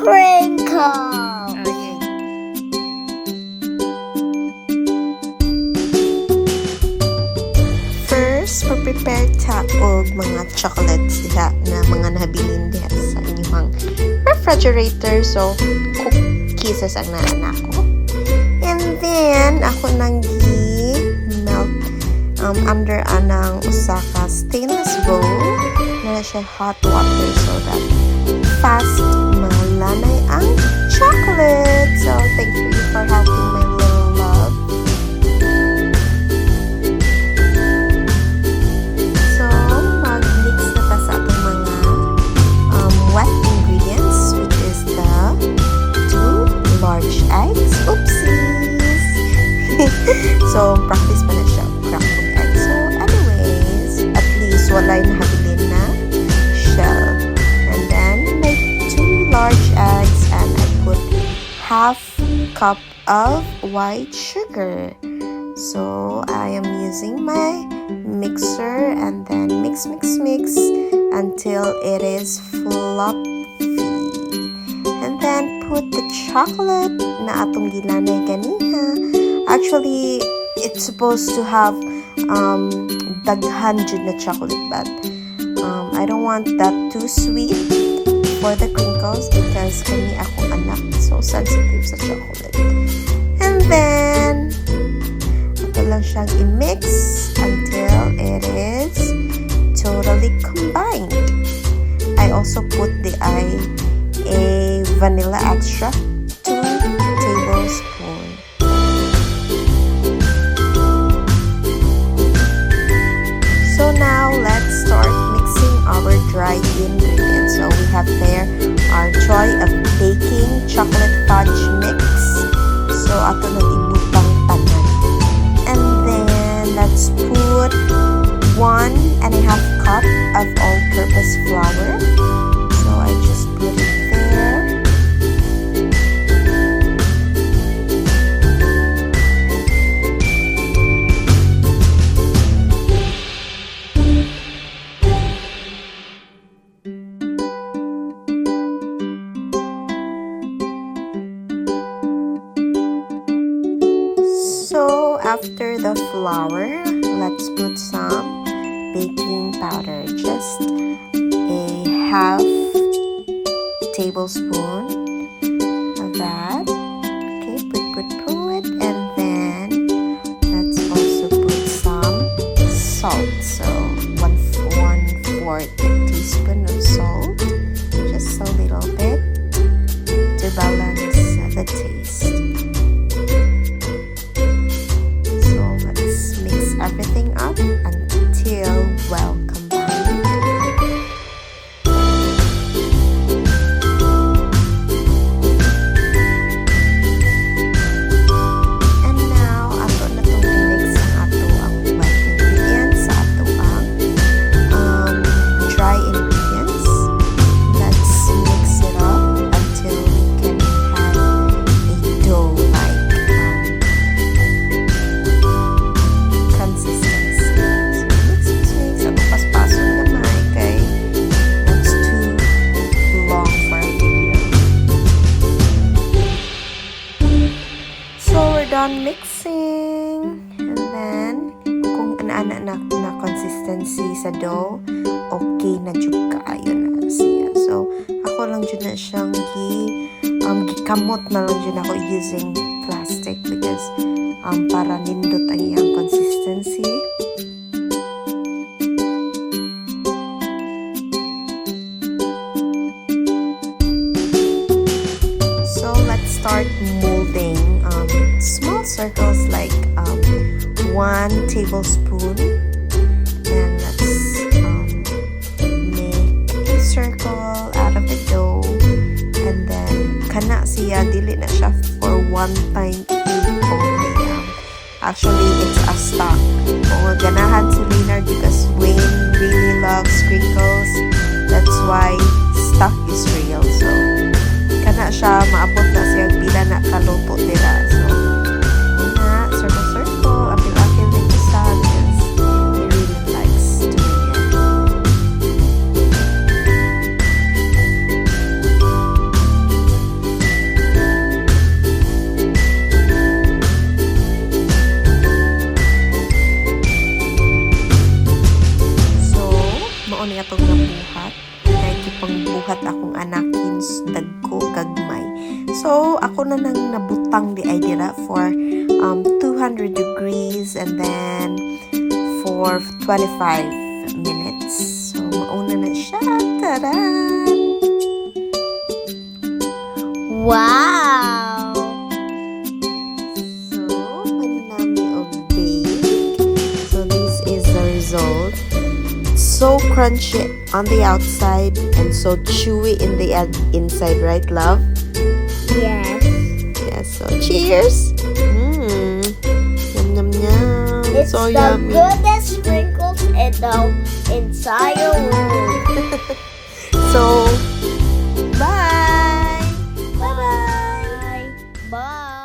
Crinkles! Okay. First, prepare ta og mga chocolates diha na mga nabilin diha sa inyong refrigerator. So, cookies ang naanak ko. And then, ako nang melt under anang usaka stainless bowl na siya hot water so that fast malanay ang chocolate. So, thank you for helping my little love. So, mag-mix na ta sa atong mga wet ingredients, which is the 2 large eggs. Oopsies! So, practice pa na siya. Crack of egg. So, anyways, at least walay nahabilin na shell. And then, make 2 large eggs and I put half cup of white sugar. So, I am using my mixer and then mix until it is fluffy. And then, put the chocolate na atong gilanay ganiha. Actually, it's supposed to have daghan jud na chocolate, but I don't want that too sweet for the crinkles because kami akong anak so sensitive sa chocolate. And then ito lang siyang i-mix until it is totally combined. I also put a vanilla extract, 2 tablespoons. So now, let's start mixing our dry ingredients. So we have there our joy of baking chocolate fudge mix. So ato na ibutang tanan. And then, let's put 1.5 cup of all-purpose flour. So I just put it there. So after the flour, let's put some baking powder, just a half tablespoon of that. Okay, put, and then let's also put some salt. So 1/4 teaspoon of salt, just a little bit to balance the taste. Everything up until well combined. And now, ato na itong i-mix ang ato ang wet ingredients sa ato ang dry ingredients. Let's mix it up until we can have a dough-like done mixing, and then kung ana na consistency sa dough, okay na jud kaayo na siya. So ako lang jud na siyang gikamot na lang jud ako using plastic because para nindot ang iyang consistency. So let's start molding small circles like 1 tablespoon, and let's make a circle out of the dough, and then kana siya dili na siya for 1 time eat only. Actually, it's a stock. Kung ganahan si Leonard because Wayne really loves crinkles, that's why stock is real. So kana siya maabot na siya pila na kaluto nila. So circle, apil-apil din isa because he really likes doing it. na nang nabutang di idea for 200 degrees and then for 25 minutes. So, mauna na siya. Taran! Wow! So, panami of bake. So, this is the result. So crunchy on the outside and so chewy in the inside, right, love? Yes. Yes, so cheers! Yum, yum, yum. It's so the yummy. goodest sprinkles in the entire world. So,